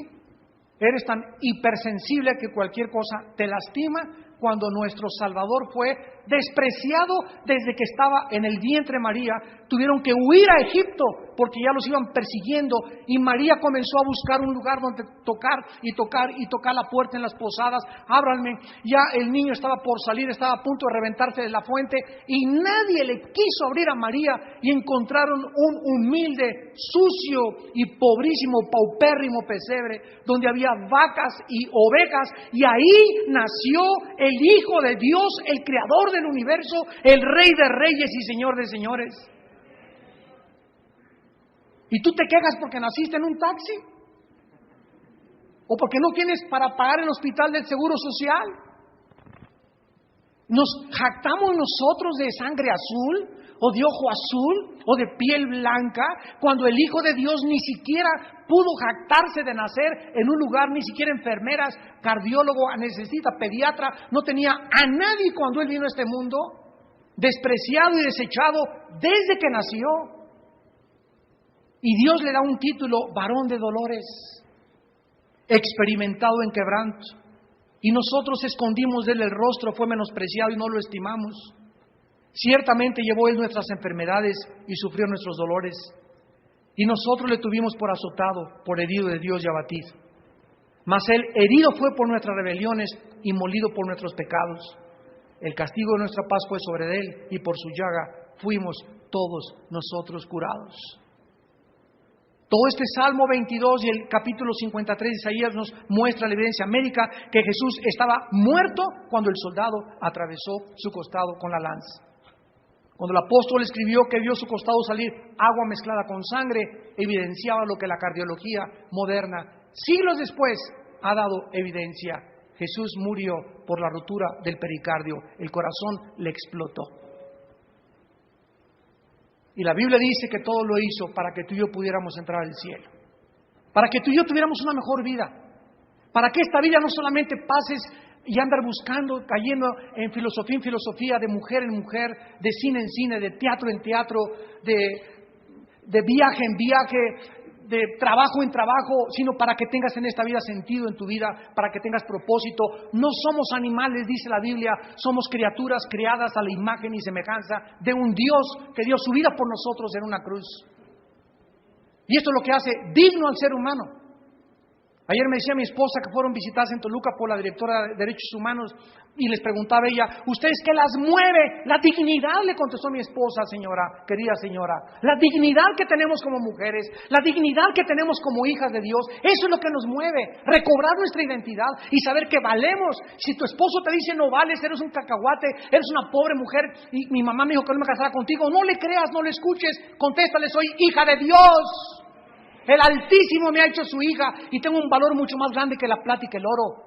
¿Eres tan hipersensible que cualquier cosa te lastima? Cuando nuestro Salvador fue despreciado desde que estaba en el vientre de María, tuvieron que huir a Egipto porque ya los iban persiguiendo, y María comenzó a buscar un lugar donde tocar y tocar y tocar la puerta en las posadas. Ábranme. Ya el niño estaba por salir, estaba a punto de reventarse de la fuente y nadie le quiso abrir a María, y encontraron un humilde, sucio y pobrísimo, paupérrimo pesebre donde había vacas y ovejas, y ahí nació el Hijo de Dios, el Creador del universo, el Rey de reyes y Señor de señores. ¿Y tú te quejas porque naciste en un taxi? ¿O porque no tienes para pagar el hospital del Seguro Social? ¿Nos jactamos nosotros de sangre azul, o de ojo azul, o de piel blanca, cuando el Hijo de Dios ni siquiera pudo jactarse de nacer en un lugar, ni siquiera enfermeras, cardiólogo, anestesista, pediatra, no tenía a nadie cuando Él vino a este mundo? Despreciado y desechado desde que nació. Y Dios le da un título, varón de dolores, experimentado en quebranto. Y nosotros escondimos de Él el rostro, fue menospreciado y no lo estimamos. Ciertamente llevó Él nuestras enfermedades y sufrió nuestros dolores. Y nosotros le tuvimos por azotado, por herido de Dios y abatido. Mas Él herido fue por nuestras rebeliones y molido por nuestros pecados. El castigo de nuestra paz fue sobre Él, y por su llaga fuimos todos nosotros curados. Todo este Salmo 22 y el capítulo 53 de Isaías nos muestra la evidencia médica que Jesús estaba muerto cuando el soldado atravesó su costado con la lanza. Cuando el apóstol escribió que vio su costado salir agua mezclada con sangre, evidenciaba lo que la cardiología moderna, siglos después, ha dado evidencia. Jesús murió por la rotura del pericardio. El corazón le explotó. Y la Biblia dice que todo lo hizo para que tú y yo pudiéramos entrar al cielo. Para que tú y yo tuviéramos una mejor vida. Para que esta vida no solamente pases y andar buscando, cayendo en filosofía, de mujer en mujer, de cine en cine, de teatro en teatro, de viaje en viaje, de trabajo en trabajo, sino para que tengas en esta vida sentido en tu vida, para que tengas propósito. No somos animales, dice la Biblia, somos criaturas creadas a la imagen y semejanza de un Dios que dio su vida por nosotros en una cruz. Y esto es lo que hace digno al ser humano. Ayer me decía mi esposa que fueron visitadas en Toluca por la directora de Derechos Humanos y les preguntaba ella, ¿ustedes qué las mueve? La dignidad, le contestó mi esposa, señora, querida señora. La dignidad que tenemos como mujeres, la dignidad que tenemos como hijas de Dios, eso es lo que nos mueve, recobrar nuestra identidad y saber que valemos. Si tu esposo te dice no vales, eres un cacahuate, eres una pobre mujer y mi mamá me dijo que no me casara contigo, no le creas, no le escuches, contéstale, soy hija de Dios. El Altísimo me ha hecho su hija y tengo un valor mucho más grande que la plata y que el oro.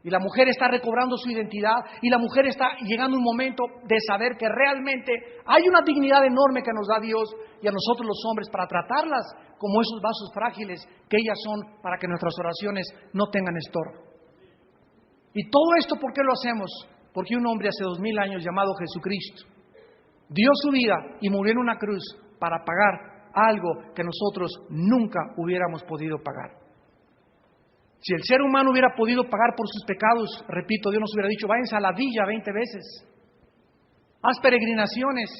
Y la mujer está recobrando su identidad y la mujer está llegando a un momento de saber que realmente hay una dignidad enorme que nos da Dios y a nosotros los hombres para tratarlas como esos vasos frágiles que ellas son para que nuestras oraciones no tengan estorbo. Y todo esto, ¿por qué lo hacemos? Porque un hombre hace 2000 años llamado Jesucristo dio su vida y murió en una cruz para pagar algo que nosotros nunca hubiéramos podido pagar. Si el ser humano hubiera podido pagar por sus pecados, repito, Dios nos hubiera dicho, váyanse a la villa 20 veces, haz peregrinaciones,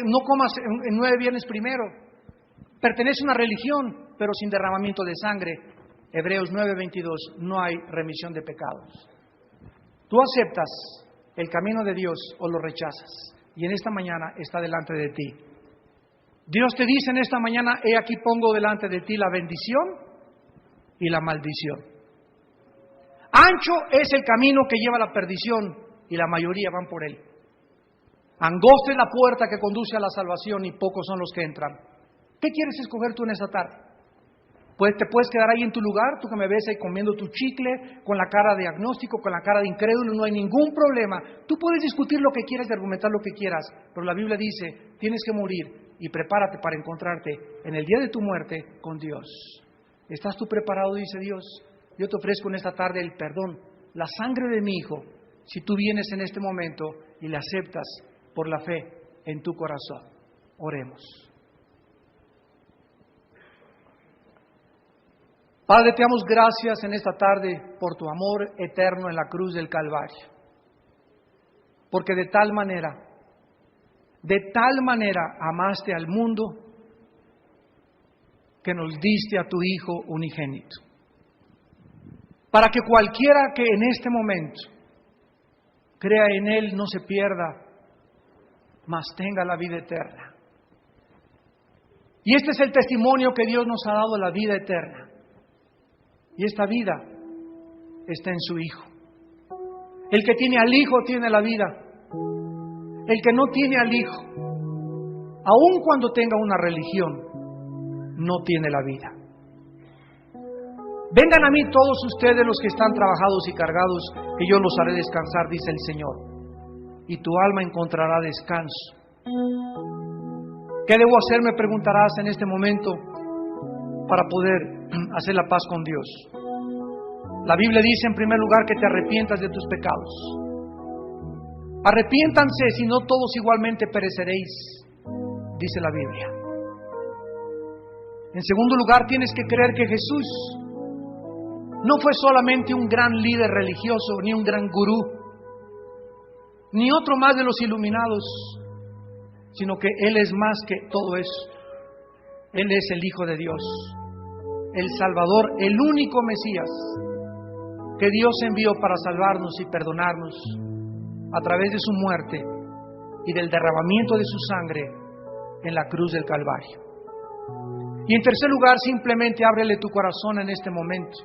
no comas en 9 viernes primero, pertenece a una religión, pero sin derramamiento de sangre. Hebreos 9:22, no hay remisión de pecados. Tú aceptas el camino de Dios o lo rechazas, y en esta mañana está delante de ti. Dios te dice en esta mañana, he aquí pongo delante de ti la bendición y la maldición. Ancho es el camino que lleva a la perdición y la mayoría van por él. Angosta es la puerta que conduce a la salvación y pocos son los que entran. ¿Qué quieres escoger tú en esta tarde? Pues te puedes quedar ahí en tu lugar, tú que me ves ahí comiendo tu chicle, con la cara de agnóstico, con la cara de incrédulo, no hay ningún problema. Tú puedes discutir lo que quieras y argumentar lo que quieras, pero la Biblia dice, tienes que morir y prepárate para encontrarte en el día de tu muerte con Dios. ¿Estás tú preparado? Dice Dios. Yo te ofrezco en esta tarde el perdón, la sangre de mi Hijo, si tú vienes en este momento y le aceptas por la fe en tu corazón. Oremos. Padre, te damos gracias en esta tarde por tu amor eterno en la cruz del Calvario. Porque de tal manera amaste al mundo que nos diste a tu Hijo unigénito. Para que cualquiera que en este momento crea en Él no se pierda, mas tenga la vida eterna. Y este es el testimonio que Dios nos ha dado, la vida eterna. Y esta vida está en su Hijo. El que tiene al Hijo tiene la vida. El que no tiene al Hijo, aun cuando tenga una religión, no tiene la vida. Vengan a mí todos ustedes los que están trabajados y cargados, que yo los haré descansar, dice el Señor. Y tu alma encontrará descanso. ¿Qué debo hacer? Me preguntarás en este momento para poder hacer la paz con Dios. La Biblia dice en primer lugar que te arrepientas de tus pecados. Arrepiéntanse, si no todos igualmente pereceréis, dice la Biblia. En segundo lugar, tienes que creer que Jesús no fue solamente un gran líder religioso, ni un gran gurú, ni otro más de los iluminados, sino que Él es más que todo eso. Él es el Hijo de Dios, el Salvador, el único Mesías que Dios envió para salvarnos y perdonarnos a través de su muerte y del derramamiento de su sangre en la cruz del Calvario. Y en tercer lugar, simplemente ábrele tu corazón en este momento.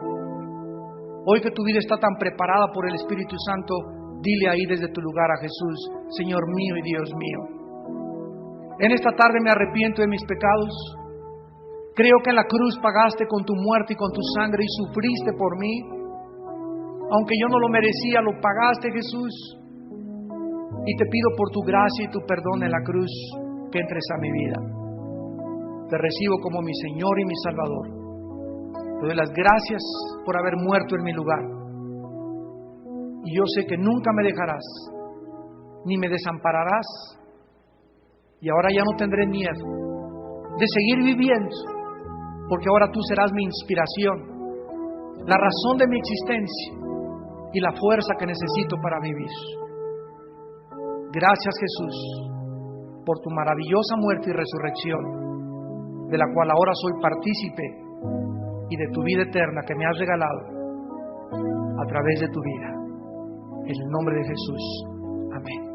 Hoy que tu vida está tan preparada por el Espíritu Santo, dile ahí desde tu lugar a Jesús, Señor mío y Dios mío. En esta tarde me arrepiento de mis pecados. Creo que en la cruz pagaste con tu muerte y con tu sangre y sufriste por mí. Aunque yo no lo merecía, lo pagaste, Jesús. Y te pido por tu gracia y tu perdón en la cruz que entres a mi vida. Te recibo como mi Señor y mi Salvador. Te doy las gracias por haber muerto en mi lugar. Y yo sé que nunca me dejarás, ni me desampararás. Y ahora ya no tendré miedo de seguir viviendo, porque ahora tú serás mi inspiración, la razón de mi existencia y la fuerza que necesito para vivir. Gracias, Jesús, por tu maravillosa muerte y resurrección, de la cual ahora soy partícipe, y de tu vida eterna que me has regalado a través de tu vida. En el nombre de Jesús. Amén.